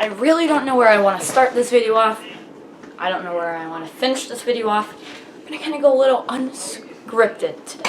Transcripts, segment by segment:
I really don't know where I want to start this video off. I don't know where I want to finish this video off. I'm going to kind of go a little unscripted today.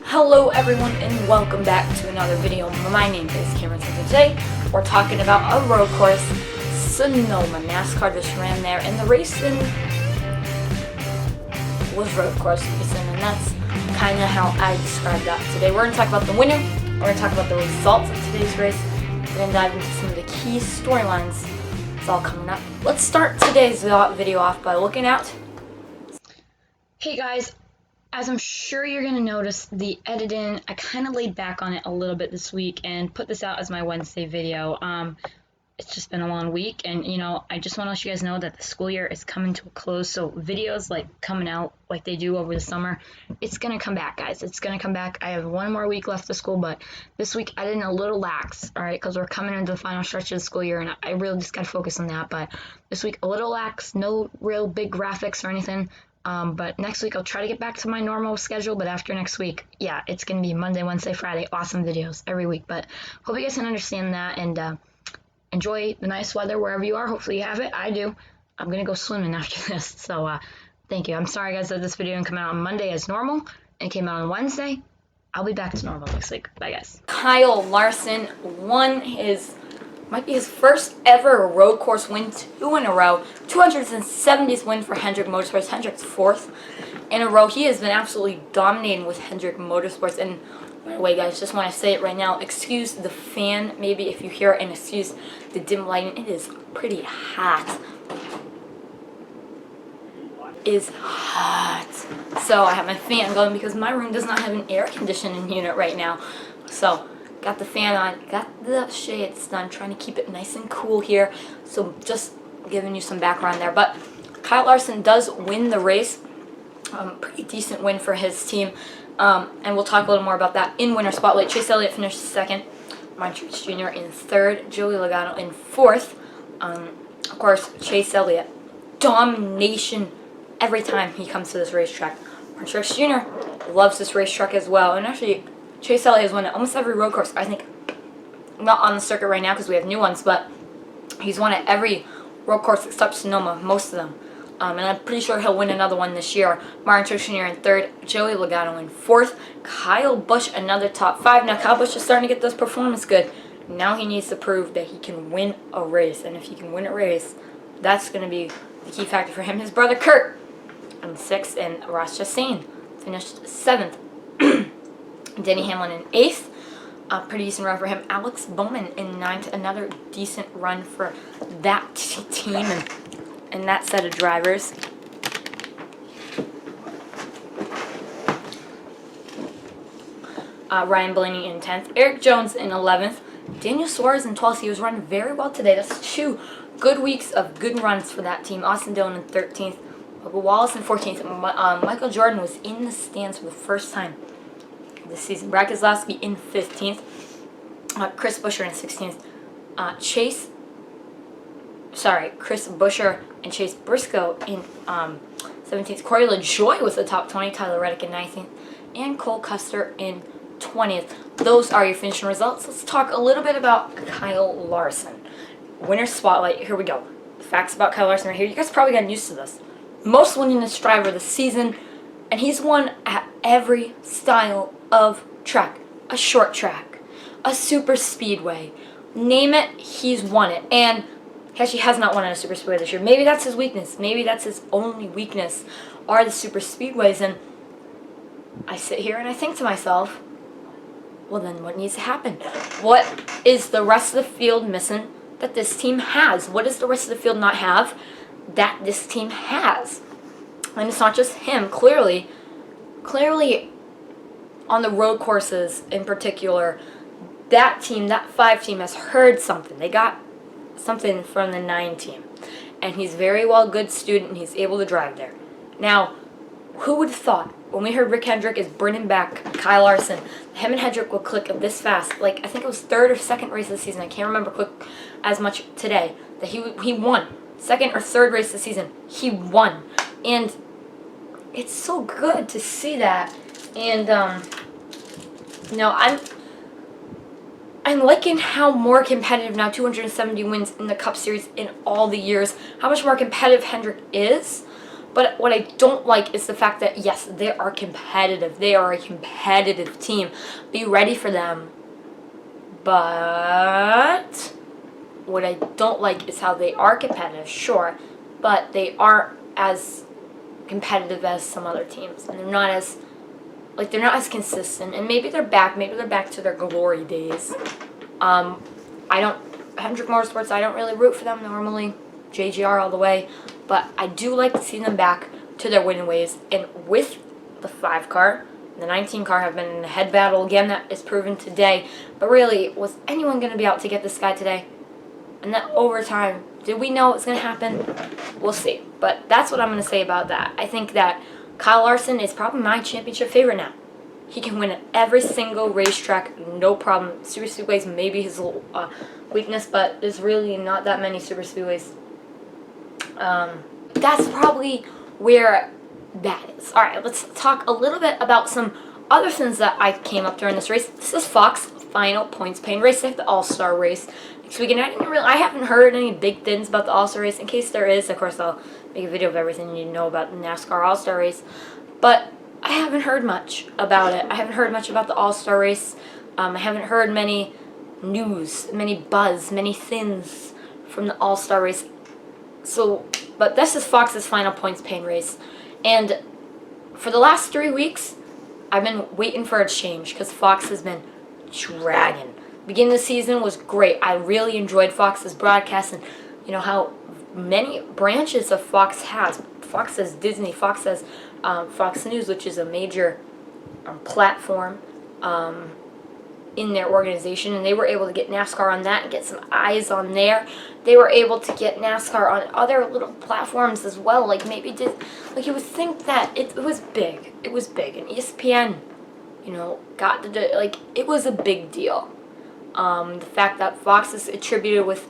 Hello everyone and welcome back to another video. My name is Cameron, and today we're talking about a road course, Sonoma. Nascar just ran there and the racing was road course racing, and that's kind of how I describe that today. We're going to talk about the winner, we're going to talk about the results of today's race, we're going to dive into some of the key storylines. It's all coming up. Let's start today's video off by looking at... Hey guys, as I'm sure you're going to notice, the editing, I kind of laid back on it a little bit this week and put this out as my Wednesday video. It's just been a long week, and I just want to let you guys know that the school year is coming to a close, so videos like coming out like they do over the summer, it's going to come back, guys. It's going to come back. I have one more week left of school, but this week I did a little lax, all right, because we're coming into the final stretch of the school year, and I really just got to focus on that. But this week a little lax, no real big graphics or anything. But next week I'll try to get back to my normal schedule, but after next week, yeah, it's going to be Monday, Wednesday, Friday, awesome videos every week. But hope you guys can understand that, and enjoy the nice weather wherever you are. Hopefully you have it. I do. I'm going to go swimming after this, so thank you. I'm sorry guys that this video didn't come out on Monday as normal, and it came out on Wednesday. I'll be back to normal next week. Bye guys. Kyle Larson won might be his first ever road course win, 2 in a row. 270th win for Hendrick Motorsports. Hendrick's 4th in a row. He has been absolutely dominating with Hendrick Motorsports. And by the way, guys, just want to say it right now. Excuse the fan, maybe if you hear it, and excuse the dim lighting. It is pretty hot. It is hot. So I have my fan going because my room does not have an air conditioning unit right now. So got the fan on, got the shades done, trying to keep it nice and cool here. So just giving you some background there. But Kyle Larson does win the race. Pretty decent win for his team. And we'll talk a little more about that in Winter Spotlight. Chase Elliott finished 2nd. Martin Truex Jr. in 3rd. Joey Logano in 4th. Of course, Chase Elliott. Domination every time he comes to this racetrack. Martin Truex Jr. loves this racetrack as well. And actually, Chase Elliott has won at almost every road course. I think, not on the circuit right now because we have new ones, but he's won at every road course except Sonoma, most of them. And I'm pretty sure he'll win another one this year. Martin Truex Jr. in 3rd, Joey Logano in 4th, Kyle Busch another top 5. Now Kyle Busch is starting to get this performance good. Now he needs to prove that he can win a race, and if he can win a race, that's going to be the key factor for him. His brother Kurt in 6th, and Ross Chastain finished 7th. Denny Hamlin in 8th. Pretty decent run for him. Alex Bowman in 9th. Another decent run for that team and that set of drivers. Ryan Blaney in 10th. Eric Jones in 11th. Daniel Suarez in 12th. He was running very well today. That's 2 good weeks of good runs for that team. Austin Dillon in 13th. Wallace in 14th. Michael Jordan was in the stands for the first time this season. Brad Keselowski in 15th. Chris Buescher in 16th. Chris Buescher and Chase Briscoe in 17th. Corey LaJoie was the top 20. Tyler Reddick in 19th. And Cole Custer in 20th. Those are your finishing results. Let's talk a little bit about Kyle Larson. Winner Spotlight. Here we go. Facts about Kyle Larson right here. You guys probably gotten used to this. Most winningest driver this season, and he's won at every style of track. A short track, a super speedway, name it, he's won it. And he actually has not won at a super speedway this year. Maybe that's his weakness. Maybe that's his only weakness, are the super speedways. And I sit here and I think to myself, well then what needs to happen? What is the rest of the field missing that this team has? What does the rest of the field not have that this team has? And it's not just him. Clearly on the road courses in particular, that team, that 5 team, has heard something. They got something from the 9 team. And he's very well good student, and he's able to drive there. Now, who would have thought, when we heard Rick Hendrick is bringing back Kyle Larson, him and Hendrick would click this fast. Like, I think it was 3rd or 2nd race of the season. I can't remember quick as much today. That he won. 2nd or 3rd race of the season. He won. And it's so good to see that. And, you know, I'm liking how more competitive now, 270 wins in the Cup Series in all the years, how much more competitive Hendrick is. But what I don't like is the fact that, yes, they are competitive. They are a competitive team. Be ready for them. But what I don't like is how they are competitive, sure, but they aren't as competitive as some other teams. And they're not as consistent. And maybe they're back to their glory days. Hendrick Motorsports, I don't really root for them normally. JGR all the way. But I do like to see them back to their winning ways. And with the 5 car, the 19 car have been in a head battle again. That is proven today. But really, was anyone going to be out to get this guy today? And that overtime, did we know it was going to happen? We'll see. But that's what I'm going to say about that. I think that Kyle Larson is probably my championship favorite now. He can win at every single racetrack, no problem. Super Speedways may be his little weakness, but there's really not that many Super Speedways. That's probably where that is. Alright, let's talk a little bit about some other things that I came up during this race. This is Fox final points paying race. They have the All-Star race next weekend. I haven't heard any big things about the All-Star race. In case there is, of course, I'll make a video of everything you need to know about the NASCAR All-Star race. But I haven't heard much about it. I haven't heard much about the All-Star race. I haven't heard many news, many buzz, many things from the All-Star race. So, but this is Fox's final points paying race. And for the last 3 weeks, I've been waiting for a change because Fox has been dragging. Beginning of the season was great. I really enjoyed Fox's broadcast and, you know, how many branches of Fox has. Fox has Disney, Fox has Fox News, which is a major platform in their organization, and they were able to get NASCAR on that and get some eyes on there. They were able to get NASCAR on other little platforms as well, like maybe like you would think that it was big. It was big, and ESPN, you know, got to like it was a big deal. The fact that Fox is attributed with,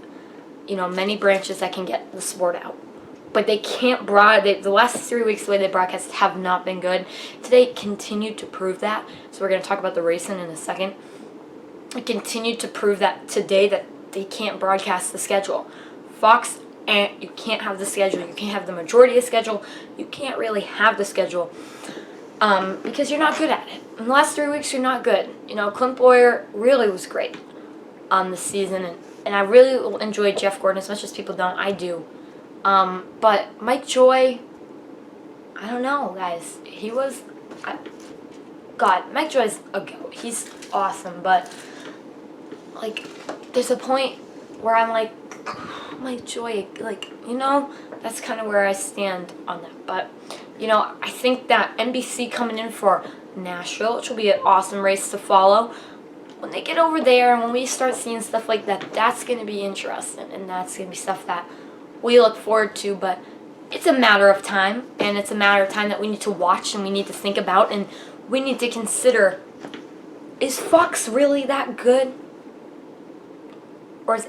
you know, many branches that can get the sport out. But they can't the last 3 weeks, the way they broadcast have not been good. Today continued to prove that. So we're going to talk about the racing in a second. It continued to prove that today that they can't broadcast the schedule. Fox, and you can't have the schedule. You can't have the majority of the schedule. You can't really have the schedule because you're not good at it. In the last 3 weeks, you're not good. You know, Clint Boyer really was great this season. And I really enjoyed Jeff Gordon as much as people don't. I do. But Mike Joy, I don't know, guys. He was, Mike Joy's a goat. He's awesome, but, like, there's a point where I'm like, oh, Mike Joy, like, you know, that's kind of where I stand on that. But, you know, I think that NBC coming in for Nashville, which will be an awesome race to follow. When they get over there and when we start seeing stuff like that, that's going to be interesting, and that's going to be stuff that we look forward to, but it's a matter of time, and it's a matter of time that we need to watch and we need to think about, and we need to consider, is Fox really that good? Or is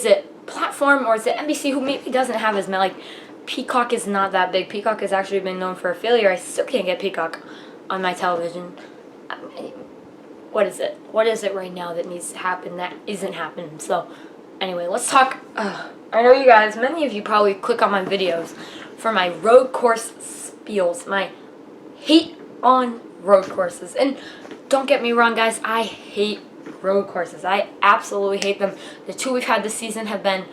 it platform, or is it NBC, who maybe doesn't have as many, like, Peacock is not that big. Peacock has actually been known for a failure. I still can't get Peacock on my television. I mean, what is it? What is it right now that needs to happen that isn't happening? So, anyway, let's talk. I know you guys, many of you probably click on my videos for my road course spiels, my hate on road courses. And don't get me wrong, guys, I hate road courses. I absolutely hate them. The 2 we've had this season have been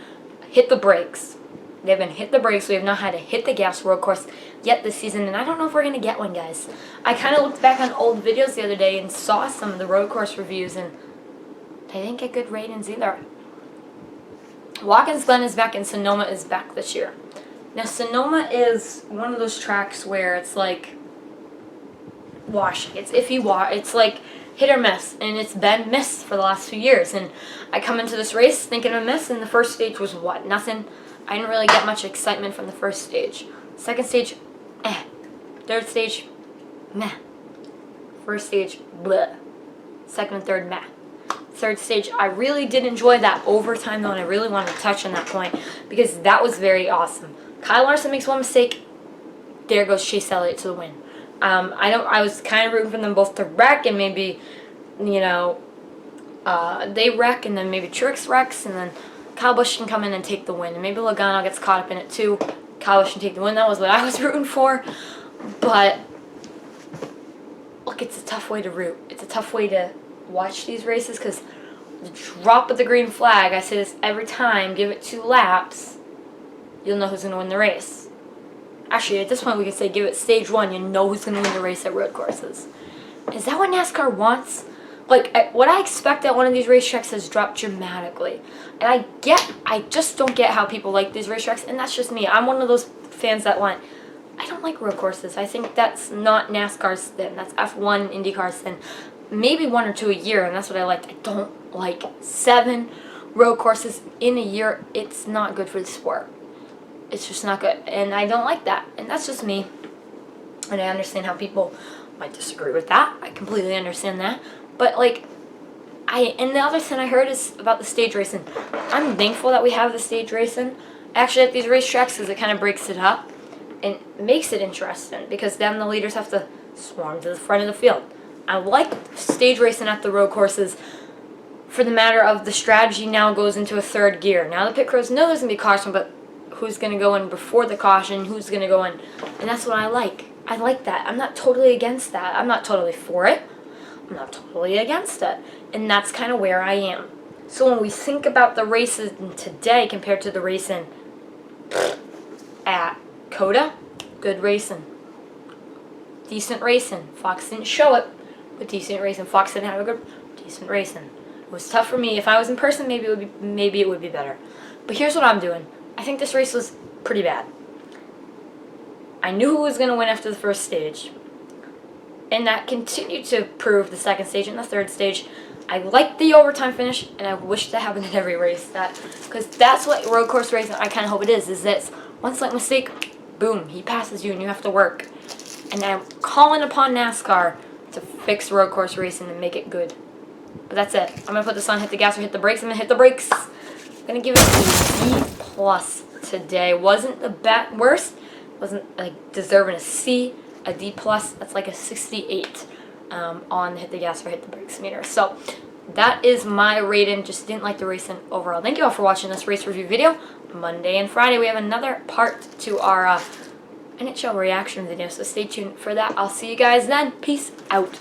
hit the brakes. They've been hit the brakes. We have not had to hit the gas road course yet this season, and I don't know if we're going to get one, guys. I kind of looked back on old videos the other day and saw some of the road course reviews, and they didn't get good ratings either. Watkins Glen is back and Sonoma is back this year. Now, Sonoma is one of those tracks where it's like washing. It's iffy it's like hit or miss, and it's been miss for the last few years. And I come into this race thinking of a miss, and the first stage was what? Nothing. I didn't really get much excitement from the first stage. Second stage, eh. Third stage, meh. First stage, bleh. Second and third, meh. Third stage, I really did enjoy that overtime though, and I really wanted to touch on that point because that was very awesome. Kyle Larson makes one mistake. There goes Chase Elliott to the win. I was kind of rooting for them both to wreck, and maybe, you know, they wreck, and then maybe Truex wrecks, and then Kyle Busch can come in and take the win, and maybe Logano gets caught up in it too. Kyle Busch can take the win. That was what I was rooting for. But look, it's a tough way to root. It's a tough way to watch these races because the drop of the green flag, I say this every time, give it 2 laps, you'll know who's going to win the race. Actually, at this point, we can say give it stage 1, you know who's going to win the race at road courses. Is that what NASCAR wants? Like, what I expect at one of these racetracks has dropped dramatically. And I just don't get how people like these racetracks, and that's just me. I'm one of those fans that I don't like road courses. I think that's not NASCAR's thing. That's F1 IndyCar's thing. Maybe 1 or 2 a year, and that's what I liked. I don't like 7 road courses in a year. It's not good for the sport. It's just not good, and I don't like that, and that's just me. And I understand how people might disagree with that. I completely understand that. But and the other thing I heard is about the stage racing. I'm thankful that we have the stage racing actually at these racetracks because it kind of breaks it up and makes it interesting because then the leaders have to swarm to the front of the field. I like stage racing at the road courses for the matter of the strategy now goes into a third gear. Now the pit crews know there's going to be caution, but who's going to go in before the caution, who's going to go in, and that's what I like. I like that. I'm not totally against that. I'm not totally for it. I'm not totally against it. And that's kind of where I am. So when we think about the races today compared to the racing at COTA, good racing. Decent racing. Fox didn't show it, but decent racing. Fox didn't have a good, decent racing. It was tough for me. If I was in person, maybe it would be better. But here's what I'm doing. I think this race was pretty bad. I knew who was going to win after the first stage. And that continued to prove the second stage and the third stage. I liked the overtime finish, and I wish that happened in every race. Because that's what road course racing, I kind of hope it is this. One slight mistake, boom, he passes you and you have to work. And I'm calling upon NASCAR to fix road course racing and make it good. But that's it. I'm going to put this on, hit the gas or hit the brakes. I'm going to hit the brakes. I'm going to give it a B+ today. Wasn't the worst. Wasn't deserving a C. A D+, that's like a 68 on hit the gas or hit the brakes meter. So that is my rating. Just didn't like the racing overall. Thank you all for watching this race review video. Monday and Friday we have another part to our NHL reaction video, so stay tuned for that. I'll see you guys then. Peace out.